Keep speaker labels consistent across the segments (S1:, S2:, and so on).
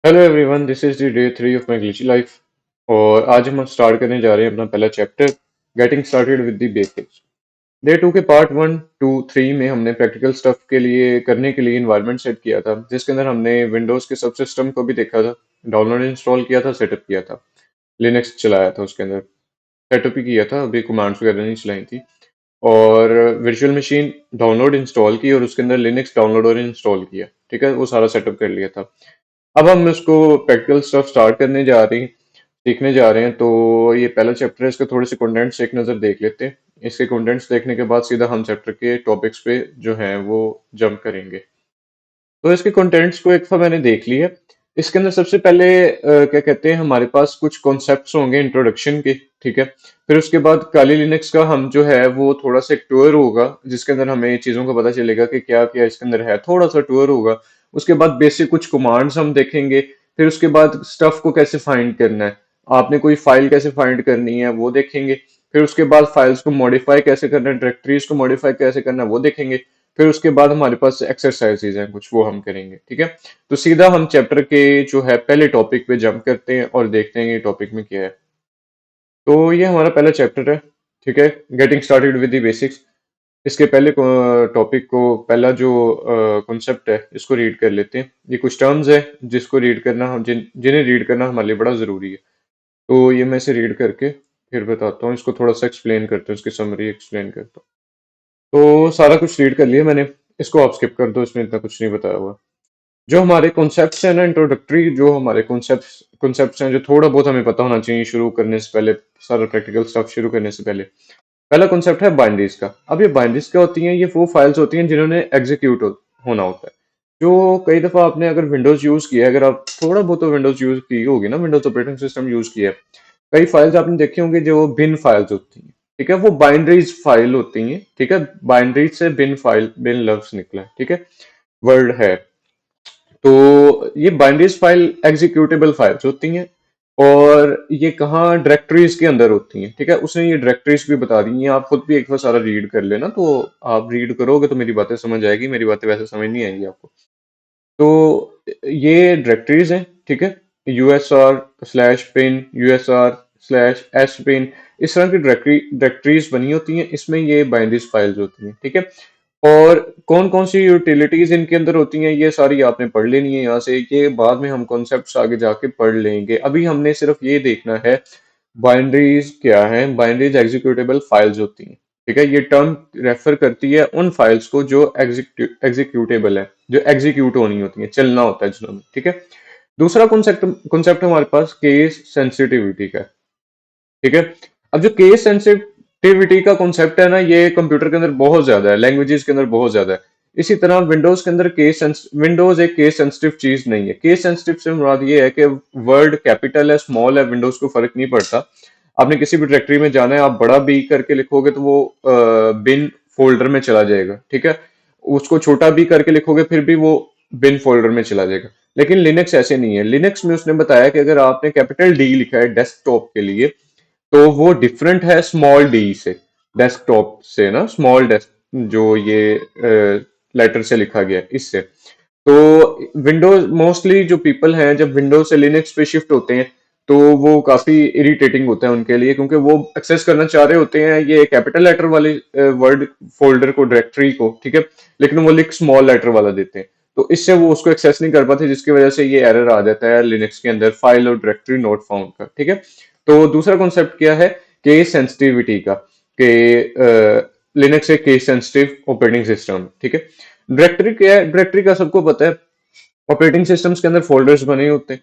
S1: Hello everyone, this is the day 3 of my glitchy life. और आज हम start करने जा रहे हैं अपना पहला chapter, getting started with the basics. Day 2 के पार्ट 1, 2, 3 में हमने प्रैक्टिकल स्टफ के लिए करने के लिए इन्वायरमेंट सेट किया था, जिसके अंदर हमने विंडोज के सब सिस्टम को भी देखा था, डाउनलोड इंस्टॉल किया था, सेटअप किया था, लिनक्स चलाया था उसके अंदर, सेटअप ही किया था, अभी कमांड्स वगैरह नहीं चलाई थी। और वर्चुअल मशीन डाउनलोड इंस्टॉल की और उसके अंदर लिनक्स डाउनलोड और इंस्टॉल किया। ठीक है, वो सारा सेटअप कर लिया था। अब हम इसको प्रैक्टिकल स्टफ स्टार्ट करने जा रहे हैं, सीखने जा रहे हैं। तो ये पहला चैप्टर है, इसके थोड़े से कंटेंट्स एक नज़र देख लेते हैं। इसके कंटेंट्स देखने के बाद सीधा हम चैप्टर के टॉपिक्स पे जो हैं वो जंप करेंगे। तो इसके कंटेंट्स को एक दफा मैंने देख लिया। इसके अंदर सबसे पहले क्या कहते हैं, हमारे पास कुछ कॉन्सेप्ट्स होंगे इंट्रोडक्शन के। ठीक है, फिर उसके बाद काली लिनक्स का हम जो है वो थोड़ा सा एक टूर होगा, जिसके अंदर हमें चीज़ों का पता चलेगा कि क्या क्या इसके अंदर है, थोड़ा सा टूर होगा। उसके बाद बेसिक कुछ कमांड्स हम देखेंगे। फिर उसके बाद स्टफ को कैसे फाइंड करना है, आपने कोई फाइल कैसे फाइंड करनी है वो देखेंगे। फिर उसके बाद फाइल्स को मॉडिफाई कैसे करना है, डायरेक्टरीज को मॉडिफाई कैसे करना है वो देखेंगे। फिर उसके बाद हमारे पास एक्सरसाइजेज हैं कुछ, वो हम करेंगे। ठीक है, तो सीधा हम चैप्टर के जो है पहले टॉपिक पे जंप करते हैं और देखते हैं कि टॉपिक में क्या है। तो ये हमारा पहला चैप्टर है। ठीक है, getting started with the basics. इसके पहले टॉपिक को, पहला जो कॉन्सेप्ट है, इसको रीड कर लेते हैं। ये कुछ टर्म्स है जिसको रीड करना, हम जिन्हें रीड करना हमारे लिए बड़ा जरूरी है। तो ये मैं इसे रीड करके फिर बताता हूँ, इसको थोड़ा सा एक्सप्लेन करते हैं, उसकी समरी एक्सप्लेन करता हूँ। तो सारा कुछ रीड कर लिया मैंने, इसको आप स्किप कर दो, इसमें इतना कुछ नहीं बताया हुआ। जो हमारे कॉन्सेप्ट्स हैं ना, इंट्रोडक्टरी जो हमारे कॉन्सेप्ट्स हैं, जो थोड़ा बहुत हमें पता होना चाहिए शुरू करने से पहले, सारा प्रैक्टिकल स्टफ शुरू करने से पहले। पहला कॉन्सेप्ट है बाइनरीज का। अब ये बाइनरीज क्या होती हैं? ये वो फाइल्स होती हैं जिन्होंने एग्जीक्यूट होना होता है। जो कई दफा आपने अगर विंडोज यूज किया है, अगर आप थोड़ा बहुत तो विंडोज यूज की होगी ना, विंडोज ऑपरेटिंग सिस्टम यूज किया है, कई फाइल्स आपने देखे होंगे जो बिन फाइल्स होती हैं। ठीक है, वो बाइनरीज फाइल होती हैं। ठीक है, बाइनरीज से बिन फाइल, बिन लफ्ज निकला है। ठीक है, वर्ड है। तो ये बाइनरीज फाइल एग्जीक्यूटेबल फाइल्स होती हैं। और ये कहाँ, डायरेक्टरीज के अंदर होती हैं। ठीक है, उसने ये डायरेक्टरीज भी बता दी हैं, आप खुद भी एक बार सारा रीड कर लेना। तो आप रीड करोगे तो मेरी बातें समझ आएगी, मेरी बातें वैसे समझ नहीं आएंगी आपको। तो ये डायरेक्टरीज हैं। ठीक है, USR slash pin, USR slash S pin, इस तरह की डायरेक्टरीज बनी होती हैं, इसमें ये बाइनरीज फाइल्स होती हैं। ठीक है, और कौन कौन सी यूटिलिटीज इनके अंदर होती हैं, ये सारी आपने पढ़ लेनी है यहाँ से। ये बाद में हम कॉन्सेप्ट्स आगे जाके पढ़ लेंगे, अभी हमने सिर्फ ये देखना है बाइनरीज क्या है। बाइनरीज एग्जीक्यूटेबल फाइल्स होती हैं। ठीक है, ये टर्म रेफर करती है उन फाइल्स को जो एग्जीक्यूटेबल है, जो एग्जीक्यूट होनी होती है, चलना होता है जिन्होंने। ठीक है, दूसरा कॉन्सेप्ट कॉन्सेप्ट हमारे पास केस सेंसिटिविटी का है। ठीक है, अब जो केस सेंसिटिविटी का कॉन्सेप्ट है ना, ये कंप्यूटर के अंदर बहुत ज्यादा है, लैंग्वेजेस के अंदर बहुत ज्यादा है। इसी तरह विंडोज के अंदर विंडोज एक केस सेंसिटिव चीज नहीं है। केस सेंसिटिव से मुराद ये है कि वर्ड कैपिटल है, स्मॉल है, विंडोज को फर्क नहीं पड़ता। आपने किसी भी डायरेक्टरी में जाना है, आप बड़ा बी करके लिखोगे तो वो बिन फोल्डर में चला जाएगा। ठीक है, उसको छोटा बी करके लिखोगे फिर भी वो बिन फोल्डर में चला जाएगा। लेकिन लिनक्स ऐसे नहीं है। लिनक्स में उसने बताया कि अगर आपने कैपिटल डी लिखा है डेस्कटॉप के लिए, तो वो डिफरेंट है स्मॉल डी से, डेस्कटॉप से ना, स्मॉल डेस्क जो ये लेटर से लिखा गया है, इससे। तो विंडोज मोस्टली जो पीपल हैं, जब विंडोज से लिनक्स पे शिफ्ट होते हैं, तो वो काफी इरिटेटिंग होता है उनके लिए, क्योंकि वो एक्सेस करना चाह रहे होते हैं ये कैपिटल लेटर वाले वर्ड फोल्डर को, डायरेक्टरी को। ठीक है, लेकिन वो लिख स्मॉल लेटर वाला देते हैं, तो इससे वो उसको एक्सेस नहीं कर पाते, जिसकी वजह से ये एरर आ जाता है लिनक्स के अंदर, फाइल और डायरेक्टरी नॉट फाउंड का। ठीक है, तो दूसरा कॉन्सेप्ट क्या है, केस सेंसिटिविटी का, कि लिनक्स एक केस सेंसिटिव ऑपरेटिंग सिस्टम। ठीक है, डायरेक्टरी क्या है? डायरेक्टरी का सबको पता है, ऑपरेटिंग सिस्टम्स के अंदर फोल्डर्स बने होते हैं।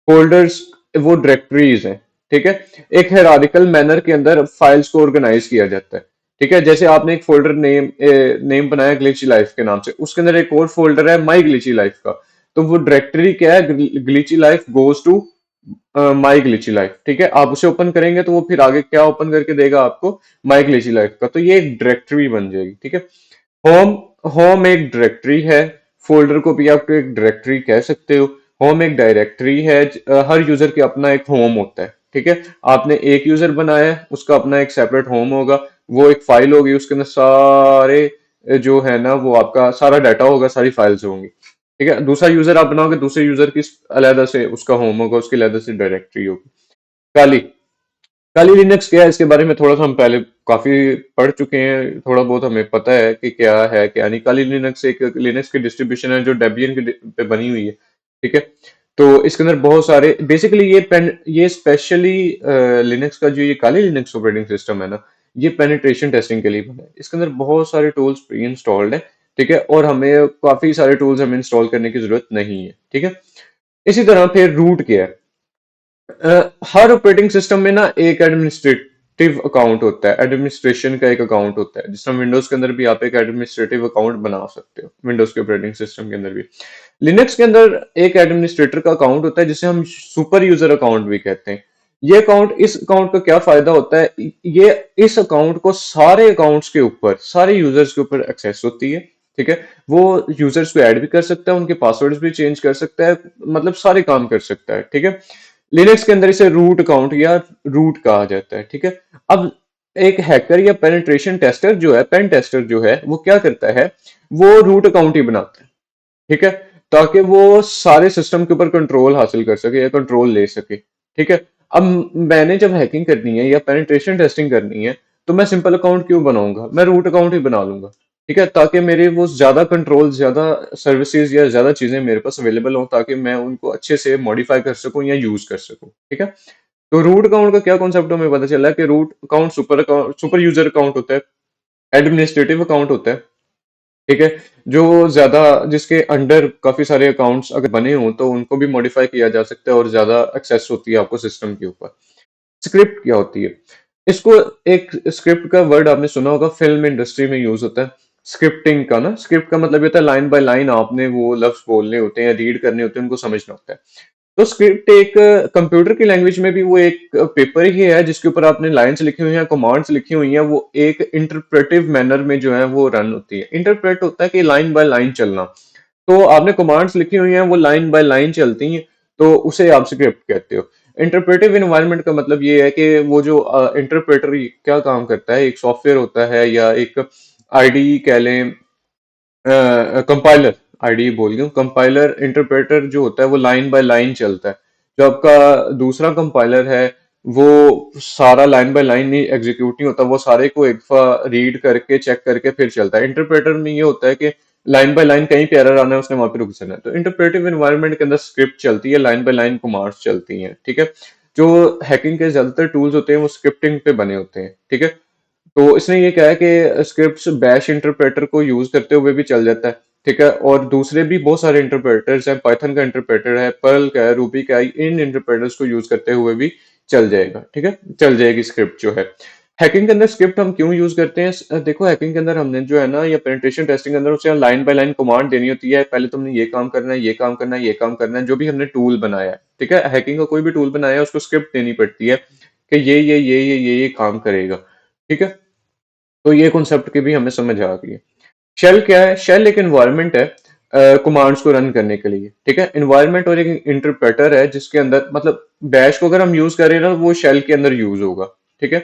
S1: फोल्डर्स वो डायरेक्टरीज हैं। ठीक है, एक हेरारिकल मैनर के अंदर फाइल्स को ऑर्गेनाइज किया जाता है। ठीक है, जैसे आपने एक फोल्डर नेम बनाया ग्लिची लाइफ के नाम से, उसके अंदर एक और फोल्डर है माई ग्लिची लाइफ का। तो वो डायरेक्टरी क्या है, glitchy life goes to my glitchy life. ठीक है, आप उसे ओपन करेंगे तो वो फिर आगे क्या ओपन करके देगा आपको, माई ग्लिची लाइफ का। तो ये एक डायरेक्टरी बन जाएगी। ठीक है, होम, होम एक डायरेक्टरी है, फोल्डर को भी आप एक डायरेक्टरी कह सकते हो। होम एक डायरेक्टरी है, हर यूजर के अपना एक होम होता है। ठीक है, आपने एक यूजर बनाया है, उसका अपना एक सेपरेट होम होगा, वो एक फाइल होगी, उसके अंदर सारे जो है ना, वो आपका सारा डाटा होगा, सारी फाइल्स होंगी। ठीक है, दूसरा यूजर आप बनाओगे, दूसरे यूजर की अलग से उसका होम होगा, उसकी अलग से डायरेक्टरी होगी। काली काली लिनक्स क्या है, इसके बारे में थोड़ा सा हम पहले काफी पढ़ चुके हैं, थोड़ा बहुत हमें पता है कि क्या है क्या नहीं। काली लिनक्स एक लिनक्स की डिस्ट्रीब्यूशन है जो डेबियन के पे बनी हुई है। ठीक है, तो इसके अंदर बहुत सारे बेसिकली ये स्पेशली लिनक्स का जो ये काली लिनक्स ऑपरेटिंग सिस्टम है ना, ये पेनिट्रेशन टेस्टिंग के लिए बना है। इसके अंदर बहुत सारे टूल्स प्री इंस्टॉल्ड है। ठीक है, और हमें काफी सारे टूल्स हमें इंस्टॉल करने की जरूरत नहीं है। ठीक है, इसी तरह फिर रूट क्या है। हर ऑपरेटिंग सिस्टम में ना एक एडमिनिस्ट्रेटिव अकाउंट होता है, एडमिनिस्ट्रेशन का एक अकाउंट होता है। जिस तरह विंडोज के अंदर भी आप एक एडमिनिस्ट्रेटिव अकाउंट बना सकते हो, विंडोज के ऑपरेटिंग सिस्टम के अंदर भी। लिनक्स के अंदर एक एडमिनिस्ट्रेटर का अकाउंट होता है जिसे हम सुपर यूजर अकाउंट भी कहते हैं। ये अकाउंट, इस अकाउंट का क्या फायदा होता है, ये इस अकाउंट को सारे अकाउंट्स के ऊपर, सारे यूजर्स के ऊपर एक्सेस होती है। ठीक है, वो यूजर्स को ऐड भी कर सकता है, उनके पासवर्ड्स भी चेंज कर सकता है, मतलब सारे काम कर सकता है। ठीक है, लिनक्स के अंदर इसे रूट अकाउंट या रूट कहा जाता है। ठीक है, अब एक हैकर या पेनिट्रेशन टेस्टर जो है, पेन टेस्टर जो है, वो क्या करता है, वो रूट अकाउंट ही बनाता है। ठीक है, ताकि वो सारे सिस्टम के ऊपर कंट्रोल हासिल कर सके या कंट्रोल ले सके। ठीक है, अब मैंने जब हैकिंग करनी है या पेनिट्रेशन टेस्टिंग करनी है, तो मैं सिंपल अकाउंट क्यों बनाऊंगा, मैं रूट अकाउंट ही बना लूंगा। ठीक है, ताकि मेरे वो ज्यादा कंट्रोल, ज्यादा सर्विसेज या ज्यादा चीजें मेरे पास अवेलेबल हो, ताकि मैं उनको अच्छे से मॉडिफाई कर सकूं या यूज कर सकूं। ठीक है, तो रूट अकाउंट का क्या कॉन्सेप्ट हमें पता चला है कि root account super user account होता है, एडमिनिस्ट्रेटिव अकाउंट होता है। ठीक है, जो ज्यादा, जिसके अंडर काफी सारे अकाउंट्स अगर बने हों तो उनको भी मॉडिफाई किया जा सकता है और ज्यादा एक्सेस होती है आपको सिस्टम के ऊपर। स्क्रिप्ट क्या होती है, इसको, एक स्क्रिप्ट का वर्ड आपने सुना होगा, फिल्म इंडस्ट्री में यूज होता है स्क्रिप्टिंग का ना। स्क्रिप्ट का मतलब ये होता है लाइन बाय लाइन आपने वो लफ्ज बोलने होते हैं, रीड करने होते हैं, उनको समझना होता है। तो स्क्रिप्ट एक कंप्यूटर की लैंग्वेज में भी वो एक पेपर ही है जिसके ऊपर आपने लाइंस लिखी हुई हैं, कमांड्स लिखी हुई हैं, वो एक इंटरप्रेटिव मैनर में जो है वो रन होती है। इंटरप्रेट होता है कि लाइन बाय लाइन चलना। तो आपने कमांड्स लिखी हुई हैं, वो लाइन बाय लाइन चलती हैं, तो उसे आप स्क्रिप्ट कहते हो। इंटरप्रेटिव इन्वायरमेंट का मतलब ये है कि वो जो इंटरप्रेटर क्या काम करता है, एक सॉफ्टवेयर होता है या एक आईडी कह लें, कंपाइलर, आईडी बोल गया, कंपाइलर इंटरप्रेटर जो होता है वो लाइन बाय लाइन चलता है। जो आपका दूसरा कंपाइलर है, वो सारा लाइन बाय लाइन नहीं एग्जीक्यूट नहीं होता, वो सारे को एक दफा रीड करके चेक करके फिर चलता है। इंटरप्रेटर में ये होता है कि लाइन बाय लाइन कहीं पे एरर आना है, उसने वहां पे रुक जाना है। तो इंटरप्रेटिव एनवायरनमेंट के अंदर स्क्रिप्ट चलती है, लाइन बाय लाइन कमांड्स चलती हैं। ठीक है, जो हैकिंग के ज्यादातर टूल्स होते हैं वो स्क्रिप्टिंग पे बने होते हैं। ठीक है, तो इसने ये कहा है कि स्क्रिप्ट्स बैश इंटरप्रेटर को यूज करते हुए भी चल जाता है। ठीक है, और दूसरे भी बहुत सारे इंटरप्रेटर्स हैं, पाइथन का इंटरप्रेटर है, पर्ल का है, रूबी का है, इन इंटरप्रेटर्स को यूज करते हुए भी चल जाएगा। ठीक है, चल जाएगी स्क्रिप्ट जो है। हैकिंग के अंदर स्क्रिप्ट हम क्यों यूज करते हैं, देखो हैकिंग के अंदर हमने जो है ना, या पेनिट्रेशन टेस्टिंग के अंदर उसे लाइन बाय लाइन कमांड देनी होती है, पहले तुमने ये काम करना है, ये काम करना है, ये काम करना है, जो भी हमने टूल बनाया है। ठीक है, हैकिंग का कोई भी टूल बनाया है उसको स्क्रिप्ट देनी पड़ती है कि ये काम करेगा। ठीक है, तो ये कॉन्सेप्ट की भी हमें समझ आ गई है। शेल क्या है, शेल एक एनवायरनमेंट है कमांड्स को रन करने के लिए। ठीक है, एनवायरनमेंट और एक इंटरप्रेटर है जिसके अंदर, मतलब बैश को अगर हम यूज करें ना, वो शेल के अंदर यूज होगा। ठीक है,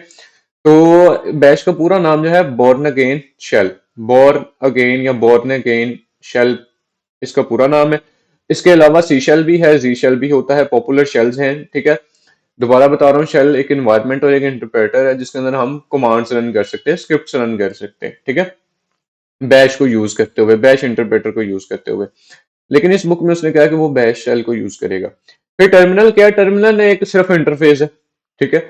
S1: तो बैश का पूरा नाम जो है Bourne again shell, Bourne again या बॉर्न अगेन शेल, इसका पूरा नाम है। इसके अलावा सी शेल भी है, जी शेल भी होता है, पॉपुलर शेल्स हैं। ठीक है, दोबारा बता रहा हूँ, शेल एक इन्वायरमेंट और एक इंटरप्रेटर है जिसके अंदर हम कमांड्स रन कर सकते हैं, स्क्रिप्ट्स रन कर सकते हैं। ठीक है, बैश को यूज करते हुए, बैश इंटरप्रेटर को यूज करते हुए। लेकिन इस बुक में उसने कहा कि वो बैश शेल को यूज करेगा। फिर टर्मिनल क्या है, टर्मिनल एक सिर्फ इंटरफेस है। ठीक है,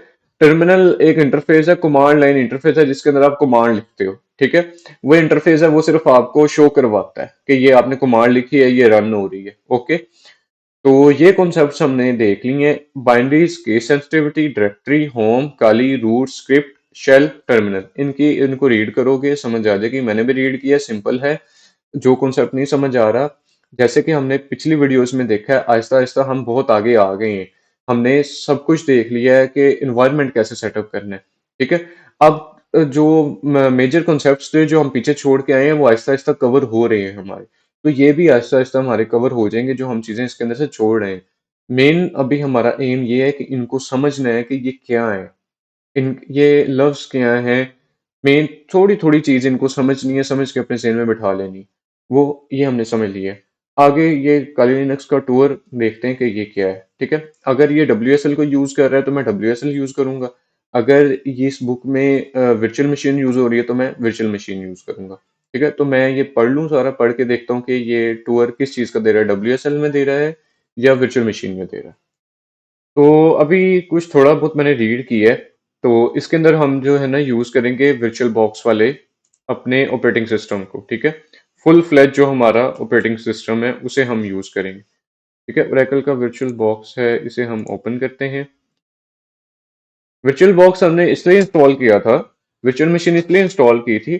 S1: टर्मिनल एक इंटरफेस है, कमांड लाइन इंटरफेस है जिसके अंदर आप कमांड लिखते हो। ठीक है, वो इंटरफेस है, वो सिर्फ आपको शो करवाता है कि ये आपने कमांड लिखी है, ये रन हो रही है। ओके, तो ये कॉन्सेप्ट्स हमने देख लिए। Binaries, case sensitivity, directory, home, Kali, root, script, shell, terminal, इनको रीड करोगे समझ आ जाएगी। मैंने भी रीड किया, सिंपल है। जो कॉन्सेप्ट नहीं समझ आ रहा, जैसे कि हमने पिछली वीडियोस में देखा है, आहिस्ता आहिस्ता हम बहुत आगे आ गए हैं। हमने सब कुछ देख लिया है कि इन्वायरमेंट कैसे सेटअप करना है। ठीक है, अब जो मेजर कॉन्सेप्ट्स थे जो हम पीछे छोड़ के आए हैं, वो आहिस्ता आहिस्ता कवर हो रहे हैं हमारे। तो ये भी आहिस्ता आहिस्ता हमारे कवर हो जाएंगे जो हम चीजें इसके अंदर से छोड़ रहे हैं। मेन अभी हमारा एम ये है कि इनको समझना है कि ये क्या है, इन ये लफ्ज क्या है। मेन थोड़ी थोड़ी चीज इनको समझनी है, समझ के अपने ज़हन में बिठा लेनी, वो ये हमने समझ लिया है। आगे ये काली लिनक्स का टूर देखते हैं कि ये क्या है। ठीक है, अगर ये WSL को यूज कर रहा है तो मैं WSL यूज करूंगा। अगर ये इस बुक में वर्चुअल मशीन यूज हो रही है तो मैं वर्चुअल मशीन यूज करूंगा। ठीक है, तो मैं ये पढ़ लूँ, सारा पढ़ के देखता हूँ कि ये टूर किस चीज का दे रहा है, WSL में दे रहा है या वर्चुअल मशीन में दे रहा है। तो अभी कुछ थोड़ा बहुत मैंने रीड किया है। तो इसके अंदर हम जो है ना यूज करेंगे वर्चुअल बॉक्स वाले अपने ऑपरेटिंग सिस्टम को। ठीक है, फुल फ्लैज जो हमारा ऑपरेटिंग सिस्टम है उसे हम यूज करेंगे। ठीक है, ओरेकल का वर्चुअल बॉक्स है, इसे हम ओपन करते हैं। वर्चुअल बॉक्स हमने इसलिए इंस्टॉल किया था, वर्चुअल मशीन इसलिए इंस्टॉल की थी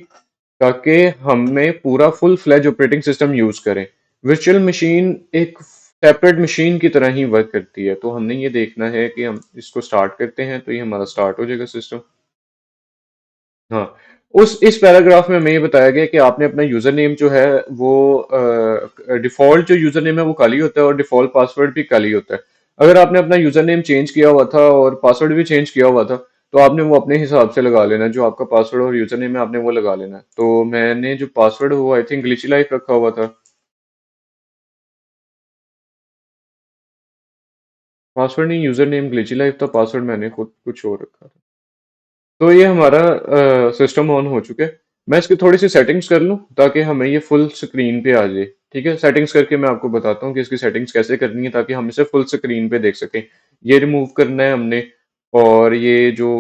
S1: ताकि हमें पूरा full fledge operating system use करें। वर्चुअल मशीन एक सेपरेट मशीन की तरह ही वर्क करती है। तो हमने ये देखना है कि हम इसको स्टार्ट करते हैं तो ये हमारा स्टार्ट हो जाएगा सिस्टम। हाँ, उस इस पैराग्राफ में हमें ये बताया गया कि आपने अपना यूजर नेम जो है वो डिफॉल्ट जो यूजर नेम है वो खाली होता है और डिफॉल्ट पासवर्ड भी खाली होता है। अगर आपने अपना यूजर नेम चेंज किया हुआ था और पासवर्ड भी चेंज किया हुआ था तो आपने वो अपने हिसाब से लगा लेना है। जो आपका पासवर्ड और यूजर नेम है आपने वो लगा लेना है। तो मैंने जो पासवर्ड वो आई थिंक ग्लिची लाइफ रखा हुआ था। पासवर्ड नहीं, यूजर नेम ग्लिची लाइफ था, पासवर्ड मैंने खुद कुछ और रखा था। तो ये हमारा सिस्टम ऑन हो चुका है। मैं इसकी थोड़ी सी सेटिंग्स कर लूं ताकि हमें ये फुल स्क्रीन पे आ जाए। ठीक है, सेटिंग्स करके मैं आपको बताता हूँ कि इसकी सेटिंग्स कैसे करनी है ताकि हम इसे फुल स्क्रीन पे देख सकें। ये रिमूव करना है हमने, और ये जो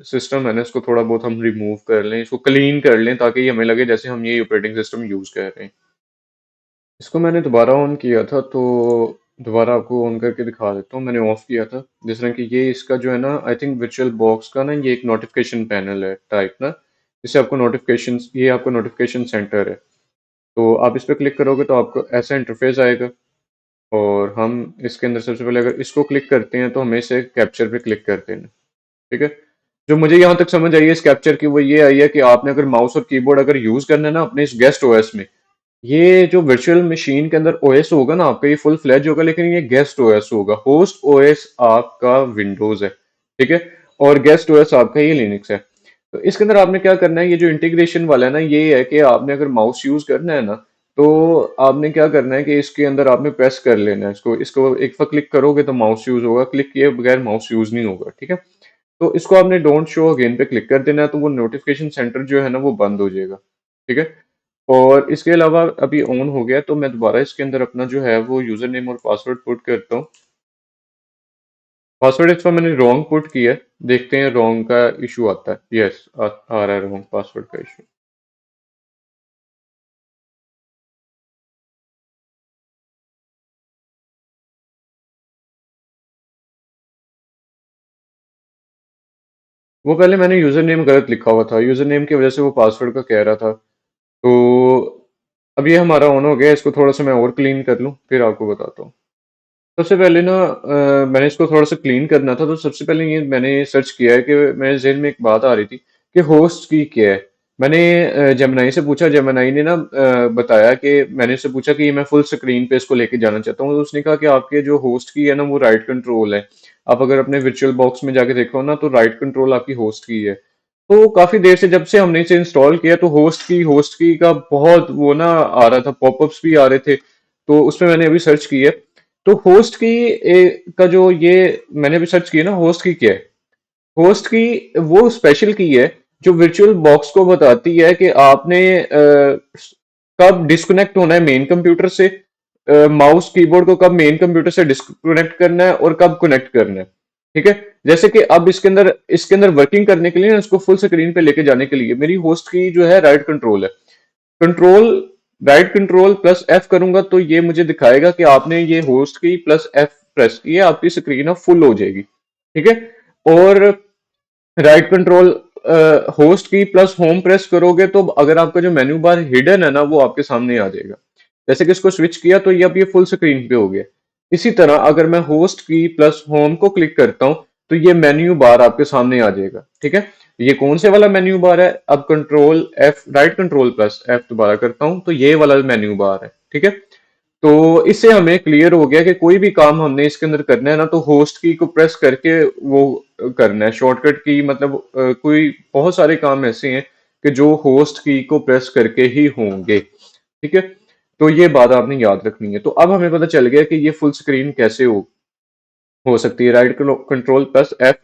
S1: सिस्टम है ना इसको थोड़ा बहुत हम रिमूव कर लें, इसको क्लीन कर लें ताकि ये हमें लगे जैसे हम ये ऑपरेटिंग सिस्टम यूज कर रहे हैं। इसको मैंने दोबारा ऑन किया था तो दोबारा आपको ऑन करके दिखा देता हूँ। मैंने ऑफ किया था जिस तरह कि ये इसका जो है ना आई थिंक वर्चुअल बॉक्स का ना ये एक नोटिफिकेशन पैनल है टाइप ना, जिससे आपको नोटिफिकेशन, ये आपका नोटिफिकेशन सेंटर है। तो आप इस पर क्लिक करोगे तो आपको ऐसा इंटरफेस आएगा। और हम इसके अंदर सबसे पहले अगर इसको क्लिक करते हैं तो हमें इसे कैप्चर पे क्लिक कर देना। ठीक है, जो मुझे यहाँ तक समझ आई है इस कैप्चर की वो ये आई है कि आपने अगर माउस और कीबोर्ड अगर यूज करना है ना अपने इस गेस्ट ओएस में, ये जो वर्चुअल मशीन के अंदर ओएस होगा ना आपका ये फुल फ्लैज होगा, लेकिन ये गेस्ट ओएस होगा। होस्ट ओएस आपका विंडोज है। ठीक है, और गेस्ट ओएस आपका ये लिनक्स है। तो इसके अंदर आपने क्या करना है, ये जो इंटीग्रेशन वाला है ना ये है कि आपने अगर माउस यूज करना है ना तो आपने क्या करना है कि इसके अंदर आपने प्रेस कर लेना है इसको इसको एक बार क्लिक करोगे तो माउस यूज होगा, क्लिक किए बगैर माउस यूज नहीं होगा। ठीक है, तो इसको आपने डोंट शो अगेन पे क्लिक कर देना है तो वो नोटिफिकेशन सेंटर जो है ना वो बंद हो जाएगा। ठीक है, और इसके अलावा अभी ऑन हो गया तो मैं दोबारा इसके अंदर अपना जो है वो यूजर नेम और पासवर्ड पुट करता हूँ। पासवर्ड इस पर मैंने रॉन्ग पुट किया है, देखते हैं रॉन्ग का इशू आता है। यस, आ रहा है रॉन्ग पासवर्ड का इशू। वो पहले मैंने यूजर नेम गलत लिखा हुआ था, यूजर नेम की वजह से वो पासवर्ड का कह रहा था। तो अब ये हमारा ऑन हो गया, इसको थोड़ा सा मैं और क्लीन कर लूँ फिर आपको बताता हूँ। सबसे पहले ना मैंने इसको थोड़ा सा क्लीन करना था तो सबसे पहले ये मैंने सर्च किया है कि मेरे जहन में एक बात आ रही थी कि होस्ट की क्या है। मैंने जेमिनाई से पूछा, जेमिनाई ने ना बताया कि मैंने उससे पूछा कि ये मैं फुल स्क्रीन पे इसको लेके जाना चाहता हूँ तो उसने कहा कि आपके जो होस्ट की है ना वो राइट कंट्रोल है। आप अगर अपने वर्चुअल बॉक्स में जाके देखो ना तो राइट कंट्रोल आपकी होस्ट की है। तो काफी देर से जब से हमने इसे इंस्टॉल किया तो होस्ट की का बहुत वो ना आ रहा था, पॉपअप्स भी आ रहे थे। तो उसमें मैंने अभी सर्च किया तो होस्ट की का जो ये मैंने अभी सर्च किया ना होस्ट की क्या है। होस्ट की वो स्पेशल की है जो वर्चुअल बॉक्स को बताती है कि आपने कब डिस्कनेक्ट होना है मेन कंप्यूटर से, माउस कीबोर्ड को कब मेन कंप्यूटर से डिस्कनेक्ट करना है और कब कनेक्ट करना है। ठीक है, जैसे कि अब इसके अंदर वर्किंग करने के लिए ना इसको फुल स्क्रीन पे लेके जाने के लिए मेरी होस्ट की जो है राइट कंट्रोल है। Control, right control plus F करूंगा तो ये मुझे दिखाएगा कि आपने ये होस्ट की प्लस एफ प्रेस की है, आपकी स्क्रीन अब फुल हो जाएगी। ठीक है, और राइट कंट्रोल होस्ट की प्लस होम प्रेस करोगे तो अगर आपका जो मेन्यू बार हिडन है ना वो आपके सामने आ जाएगा। जैसे कि इसको स्विच किया तो ये अब ये फुल स्क्रीन पे हो गया। इसी तरह अगर मैं होस्ट की प्लस होम को क्लिक करता हूं तो ये मेन्यू बार आपके सामने आ जाएगा। ठीक है, ये कौन से वाला मेन्यू बार है, अब control F, right control plus F दोबारा करता हूं तो ये वाला मेन्यू बार है। ठीक है, तो इससे हमें क्लियर हो गया कि कोई भी काम हमने इसके अंदर करना है ना तो होस्ट की को प्रेस करके वो करना है। शॉर्टकट की मतलब कोई बहुत सारे काम ऐसे हैं कि जो होस्ट की को प्रेस करके ही होंगे। ठीक है, तो ये बात आपने याद रखनी है। तो अब हमें पता चल गया कि ये फुल स्क्रीन कैसे हो सकती है। राइट कंट्रोल प्लस एफ,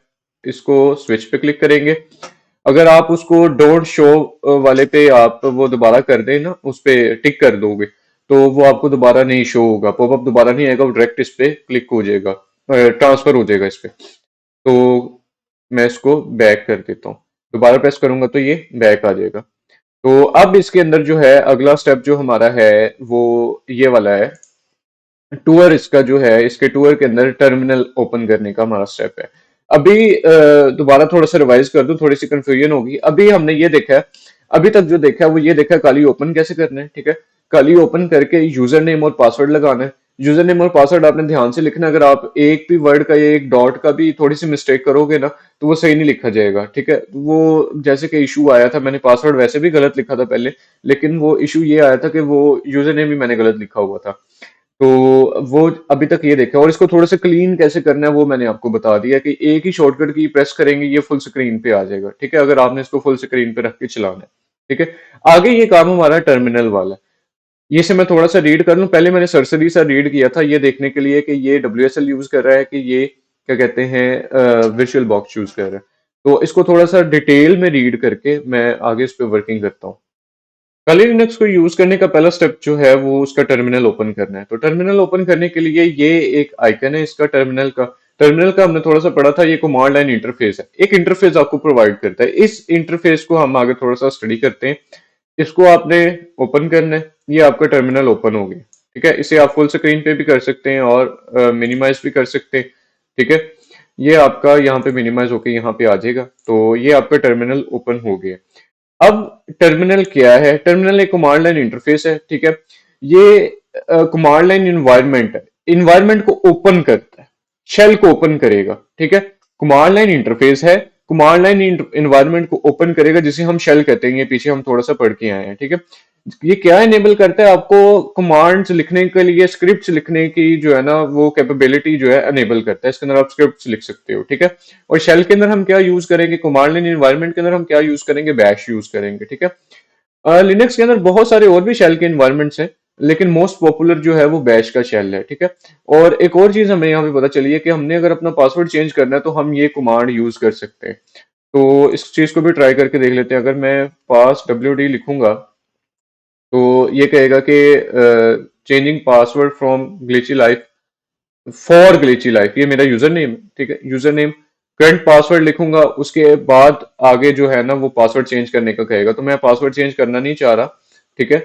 S1: इसको स्विच पे क्लिक करेंगे। अगर आप उसको डोंट शो वाले पे आप वो दोबारा कर दें ना, उस पे टिक कर दोगे, तो वो आपको दोबारा नहीं शो होगा, पॉपअप दोबारा नहीं आएगा, वो डायरेक्ट इस पे क्लिक हो जाएगा, ट्रांसफर हो जाएगा इस पे। तो मैं इसको बैक कर देता हूँ, दोबारा प्रेस करूंगा तो ये बैक आ जाएगा। तो अब इसके अंदर जो है अगला स्टेप जो हमारा है वो ये वाला है। टूर इसका जो है, इसके टूर के अंदर टर्मिनल ओपन करने का हमारा स्टेप है। अभी दोबारा थोड़ा सा रिवाइज कर दूं, थोड़ी सी कंफ्यूजन होगी। अभी हमने ये देखा है, अभी तक जो देखा है वो ये देखा है काली ओपन कैसे करना है, ठीक है। काली ओपन करके यूजर नेम और पासवर्ड लगाना है। यूजर नेम और पासवर्ड आपने ध्यान से लिखना है, अगर आप एक भी वर्ड का या एक डॉट का भी थोड़ी सी मिस्टेक करोगे ना, तो वो सही नहीं लिखा जाएगा, ठीक है। वो जैसे कि इशू आया था, मैंने पासवर्ड वैसे भी गलत लिखा था पहले, लेकिन वो इशू ये आया था कि वो यूजर नेम भी मैंने गलत लिखा हुआ था। तो वो अभी तक ये देखा, और इसको थोड़ा सा क्लीन कैसे करना है वो मैंने आपको बता दिया कि एक ही शॉर्टकट की प्रेस करेंगे ये फुल स्क्रीन पे आ जाएगा, ठीक है, अगर आपने इसको फुल स्क्रीन पे रख के चलाना है, ठीक है। आगे ये काम हमारा टर्मिनल वाला है। ये से मैं थोड़ा सा रीड कर लूं, पहले मैंने सरसरी सा रीड किया था ये देखने के लिए कि ये WSL यूज कर रहा है कि ये क्या कहते हैं विजुअल बॉक्स यूज कर रहा है। तो इसको थोड़ा सा डिटेल में रीड करके मैं आगे इस पे वर्किंग करता हूँ। कली लिनक्स को यूज करने का पहला स्टेप जो है वो उसका टर्मिनल ओपन करना है। तो टर्मिनल ओपन करने के लिए ये एक आइकन है इसका टर्मिनल का। टर्मिनल का हमने थोड़ा सा पढ़ा था, ये कमांड लाइन इंटरफेस है, एक इंटरफेस आपको प्रोवाइड करता है। इस इंटरफेस को हम आगे थोड़ा सा स्टडी करते हैं। इसको आपने ओपन करना है, ये आपका टर्मिनल ओपन हो गया, ठीक है। इसे आप फुल स्क्रीन पे भी कर सकते हैं और मिनिमाइज भी कर सकते हैं, ठीक है। ये आपका यहाँ पे मिनिमाइज होके यहाँ पे आ जाएगा, तो ये आपका टर्मिनल ओपन हो गया। अब टर्मिनल क्या है? टर्मिनल एक कमांड लाइन इंटरफेस है, ठीक है। ये कमांड लाइन इन्वायरमेंट है, इन्वायरमेंट को ओपन करता है, शेल को ओपन करेगा, ठीक है। कमांड लाइन इंटरफेस है, कमांड लाइन इन्वायरमेंट को ओपन करेगा, जिसे हम शेल कहते हैं। ये पीछे हम थोड़ा सा पढ़ के आए हैं, ठीक है। ये क्या एनेबल करता है आपको? कमांड्स लिखने के लिए, स्क्रिप्ट्स लिखने की जो है ना वो कैपेबिलिटी जो है एनेबल करता है। इसके अंदर आप स्क्रिप्ट्स लिख सकते हो, ठीक है। और शेल के अंदर हम क्या यूज करेंगे? कमांड लाइन इन्वायरमेंट के अंदर हम क्या यूज करेंगे? बैश यूज करेंगे, ठीक है। लिनक्स के अंदर बहुत सारे और भी शेल के इन्वायरमेंट्स हैं, लेकिन मोस्ट पॉपुलर जो है वो बैश का शेल है, ठीक है। और एक और चीज हमें यहाँ पे पता चली है कि हमने अगर अपना पासवर्ड चेंज करना है तो हम ये कमांड यूज कर सकते हैं। तो इस चीज को भी ट्राई करके देख लेते हैं। अगर मैं पास WD लिखूंगा तो ये कहेगा कि changing password from glitchy life, for glitchy life, ये मेरा यूजर नेम है, ठीक है। यूजर नेम, करंट पासवर्ड लिखूंगा, उसके बाद आगे जो है ना वो पासवर्ड चेंज करने का कहेगा। तो मैं पासवर्ड चेंज करना नहीं चाह रहा, ठीक है।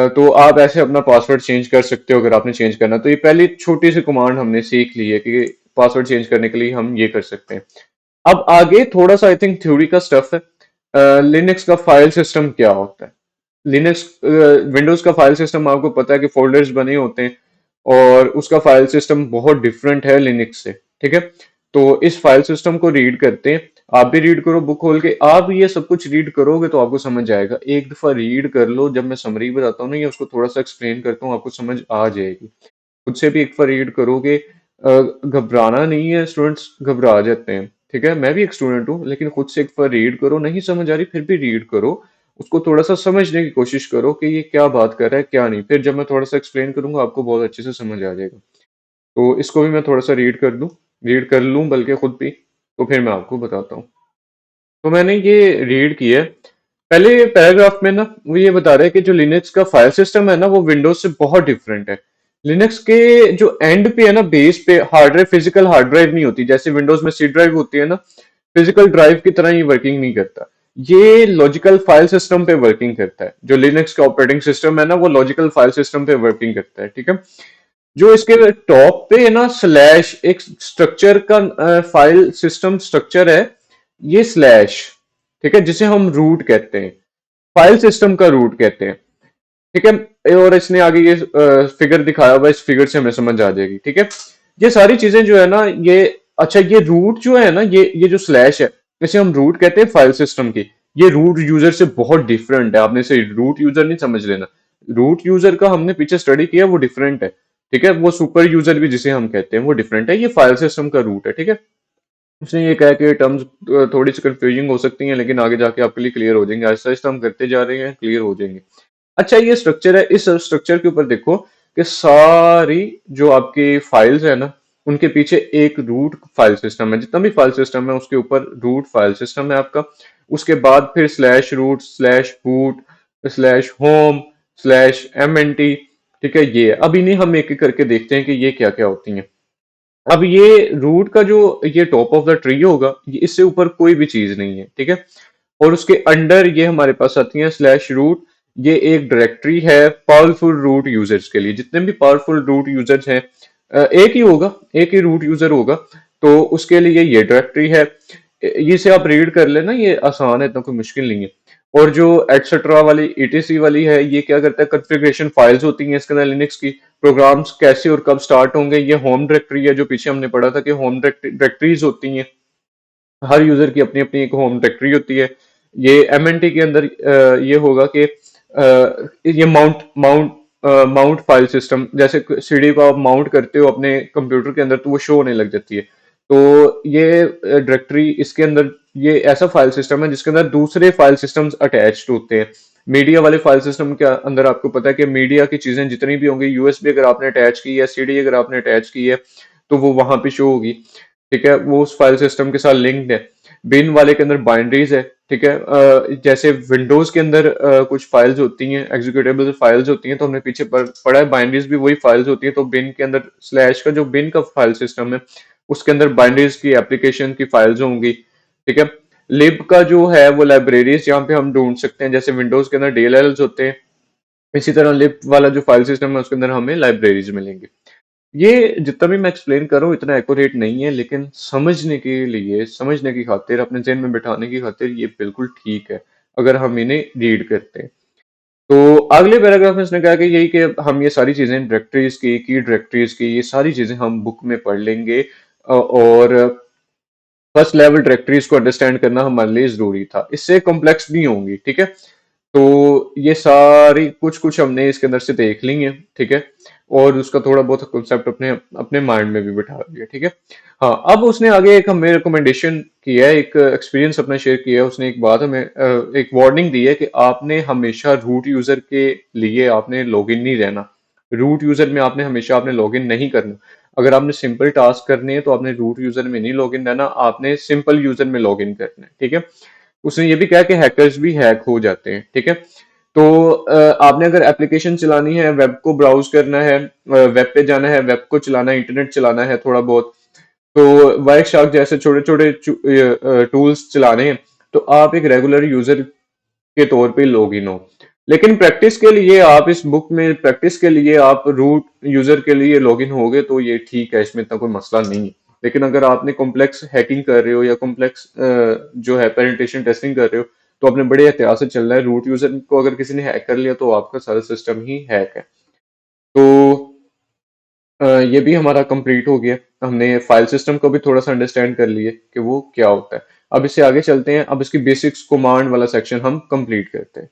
S1: तो आप ऐसे अपना पासवर्ड चेंज कर सकते हो अगर आपने चेंज करना। तो ये पहली छोटी सी कमांड हमने सीख ली है कि पासवर्ड चेंज करने के लिए हम ये कर सकते हैं। अब आगे थोड़ा सा आई थिंक थ्योरी का स्टफ है। लिनक्स का फाइल सिस्टम क्या होता है? लिनक्स, विंडोज का फाइल सिस्टम आपको पता है कि फोल्डर्स बने होते हैं, और उसका फाइल सिस्टम बहुत डिफरेंट है लिनक्स से, ठीक है। तो इस फाइल सिस्टम को रीड करते हैं। आप भी रीड करो बुक खोल के, आप ये सब कुछ रीड करोगे तो आपको समझ आएगा। एक दफा रीड कर लो, जब मैं समरी बताता हूँ ना, ये उसको थोड़ा सा एक्सप्लेन करता हूँ, आपको समझ आ जाएगी। खुद से भी एक बार रीड करोगे। घबराना नहीं है, स्टूडेंट्स घबरा जाते हैं, ठीक है। मैं भी एक स्टूडेंट हूँ, लेकिन खुद से एक बार रीड करो, नहीं समझ आ रही फिर भी रीड करो, उसको थोड़ा सा समझने की कोशिश करो कि ये क्या बात कर रहा है क्या नहीं। फिर जब मैं थोड़ा सा एक्सप्लेन करूंगा आपको बहुत अच्छे से समझ आ जाएगा। तो इसको भी मैं थोड़ा सा रीड कर लूं बल्कि खुद भी, तो फिर मैं आपको बताता हूँ। तो मैंने ये रीड किया है। पहले पैराग्राफ में ना वो ये बता रहा है कि जो लिनक्स का फाइल सिस्टम है ना वो विंडोज से बहुत डिफरेंट है। लिनक्स के जो एंड पे है ना, बेस पे hard drive, physical hard drive नहीं होती जैसे विंडोज में सी ड्राइव होती है ना। फिजिकल ड्राइव की तरह ये वर्किंग नहीं करता। ये लॉजिकल फाइल सिस्टम पे वर्किंग करता है। जो लिनक्स का ऑपरेटिंग सिस्टम है ना वो लॉजिकल फाइल सिस्टम पे वर्किंग करता है, ठीक है। जो इसके टॉप पे है ना स्लैश, एक स्ट्रक्चर का फाइल सिस्टम स्ट्रक्चर है, ये स्लैश, ठीक है, जिसे हम रूट कहते हैं, फाइल सिस्टम का रूट कहते हैं, ठीक है। और इसने आगे ये फिगर दिखाया हुआ है, इस फिगर से हमें समझ आ जाएगी, ठीक है। ये सारी चीजें जो है ना ये, अच्छा ये रूट जो है ना, ये जो स्लैश है, इसे हम रूट कहते हैं फाइल सिस्टम की। ये रूट यूजर से बहुत डिफरेंट है, आपने इसे रूट यूजर नहीं समझ लेना। रूट यूजर का हमने पीछे स्टडी किया, वो डिफरेंट है, ठीक है। वो सुपर यूजर भी जिसे हम कहते हैं वो डिफरेंट है, ये फाइल सिस्टम का रूट है, ठीक है। उसने ये कहा कि टर्म्स थोड़ी सी कंफ्यूजिंग हो सकती हैं, लेकिन आगे जाके आपके लिए क्लियर हो जाएंगे। आहिस्ता आहिस्ता हम करते जा रहे हैं, क्लियर हो जाएंगे। अच्छा ये स्ट्रक्चर है, इस स्ट्रक्चर के ऊपर देखो कि सारी जो आपकी फाइल्स है ना, उनके पीछे एक रूट फाइल सिस्टम है। जितना भी फाइल सिस्टम है उसके ऊपर रूट फाइल सिस्टम है आपका। उसके बाद फिर slash root slash boot slash home slash mnt। ठीक है, ये अब इन्हें हम एक एक करके देखते हैं कि ये क्या क्या होती हैं। अब ये रूट का जो ये टॉप ऑफ द ट्री होगा, ये इससे ऊपर कोई भी चीज नहीं है, ठीक है। और उसके अंडर ये हमारे पास आती है स्लैश रूट। ये एक डायरेक्टरी है पावरफुल रूट यूजर्स के लिए। जितने भी पावरफुल रूट यूजर्स हैं, एक ही होगा, एक ही रूट यूजर होगा, तो उसके लिए ये डायरेक्टरी है। ये से आप रीड कर लेना, ये आसान है, इतना कोई मुश्किल नहीं है। और जो एटसेट्रा वाली ईटीसी वाली है, ये क्या करता है, कॉन्फ़िगरेशन फाइल्स होती हैं इसके अंदर लिनक्स की। प्रोग्राम्स कैसे और कब स्टार्ट होंगे, ये होम डायरेक्टरी है, जो पीछे हमने पढ़ा था कि होम डायरेक्टरीज होती हैं। हर यूजर की अपनी अपनी एक होम डायरेक्टरी होती है। ये एमएनटी के अंदर ये होगा कि ये माउंट फाइल सिस्टम, जैसे सीडी को आप माउंट करते हो अपने कंप्यूटर के अंदर तो वो शो होने लग जाती है। तो ये डायरेक्टरी इसके अंदर, ये ऐसा फाइल सिस्टम है जिसके अंदर दूसरे फाइल सिस्टम्स अटैच्ड होते हैं। मीडिया वाले फाइल सिस्टम के अंदर आपको पता है कि मीडिया की चीजें जितनी भी होंगी, यूएसबी अगर आपने अटैच की है, सीडी अगर आपने अटैच की है, तो वो वहां पे शो होगी। ठीक है, वो उस फाइल सिस्टम के साथ लिंक्ड है। बिन वाले के अंदर बाइंड्रीज है। ठीक है, जैसे विंडोज के अंदर कुछ फाइल्स होती हैं, एग्जीक्यूटेबल फाइल्स होती हैं, तो हमने पीछे पढ़ा है बाइंड्रीज भी वही फाइल्स होती हैं। तो बिन के अंदर स्लैश का जो बिन का फाइल सिस्टम है, उसके अंदर बाइंड्रीज की एप्लीकेशन की फाइल्स होंगी। ठीक है, लिब का जो है वो लाइब्रेरीज जहाँ पे हम ढूंढ सकते हैं, जैसे विंडोज के अंदर डीएलएल्स होते हैं, इसी तरह लिब वाला जो फाइल सिस्टम है उसके अंदर हमें लाइब्रेरीज मिलेंगी। ये जितना भी मैं एक्सप्लेन कर रहा हूँ इतना एक्यूरेट नहीं है, लेकिन समझने के लिए, समझने की खातिर, अपने जहन में बिठाने की खातिर ये बिल्कुल ठीक है अगर हम इन्हें रीड करते हैं। तो अगले पैराग्राफ में इसने कहा कि यही कि हम ये सारी चीजें डायरेक्टरीज की डायरेक्टरीज की, ये सारी चीजें हम बुक में पढ़ लेंगे। और फर्स्ट लेवल डायरेक्टरीज को अंडरस्टैंड करना हमारे लिए जरूरी था, इससे कॉम्प्लेक्स नहीं होंगी। ठीक है, तो ये सारी कुछ कुछ हमने इसके अंदर से देख ली है। ठीक है, और उसका थोड़ा बहुत कॉन्सेप्ट अपने अपने माइंड में भी बिठा लिया। ठीक है, हाँ, अब उसने आगे एक हमें रिकमेंडेशन किया है, एक एक्सपीरियंस अपना शेयर किया है। उसने एक बात हमें एक वार्निंग दी है कि आपने हमेशा रूट यूजर के लिए आपने लॉगिन नहीं रहना। रूट यूजर में आपने हमेशा आपने लॉगिन नहीं करना। अगर आपने सिंपल टास्क करने हैं तो आपने रूट यूजर में नहीं लॉगिन रहना, आपने सिंपल यूजर में लॉगिन करना है। ठीक है, उसने ये भी कहा कि हैकर्स भी हैक हो जाते हैं। ठीक है, तो आपने अगर एप्लीकेशन चलानी है, वेब को ब्राउज करना है, वेब पे जाना है, वेब को चलाना है, इंटरनेट चलाना है थोड़ा बहुत, तो वाइट शार्क जैसे छोटे छोटे टूल्स चलाने हैं, तो आप एक रेगुलर यूजर के तौर पे लॉग इन हो। लेकिन प्रैक्टिस के लिए आप इस बुक में, प्रैक्टिस के लिए आप रूट यूजर के लिए लॉग इन होगे तो ये ठीक है, इसमें इतना कोई मसला नहीं है। लेकिन अगर आपने कॉम्प्लेक्स हैकिंग कर रहे हो या कॉम्प्लेक्स जो है पेनिट्रेशन टेस्टिंग कर रहे हो, तो आपने बड़े एहतियात से चलना है। रूट यूजर को अगर किसी ने हैक कर लिया तो आपका सारा सिस्टम ही हैक है। तो ये भी हमारा कंप्लीट हो गया। हमने फाइल सिस्टम को भी थोड़ा सा अंडरस्टैंड कर लिए कि वो क्या होता है। अब इससे आगे चलते हैं, अब इसकी बेसिक्स कमांड वाला सेक्शन हम कंप्लीट करते हैं।